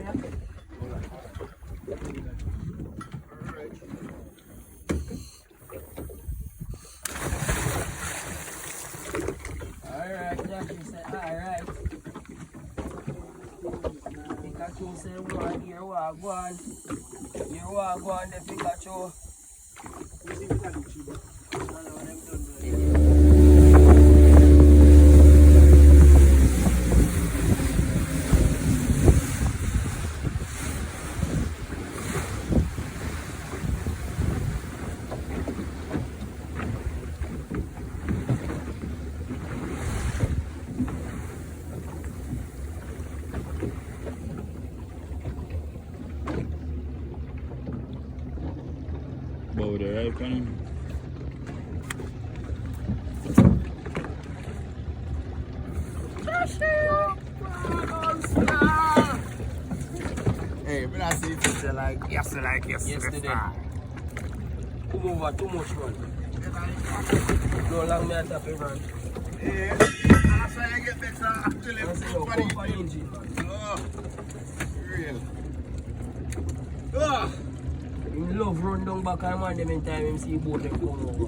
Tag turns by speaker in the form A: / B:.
A: Alright, Jackie said, alright. Pikachu said, one, here what go on. Here what go on, the Pikachu.
B: Bow the right one.
C: Hey, when I see it, like yesterday.
A: Come over, too much man. No long me at top man.
C: Yeah, that's why I get better actually.
A: I say no, come for engine man.
C: Oh, real.
A: Him love run down back and man them in time him see boat them come over.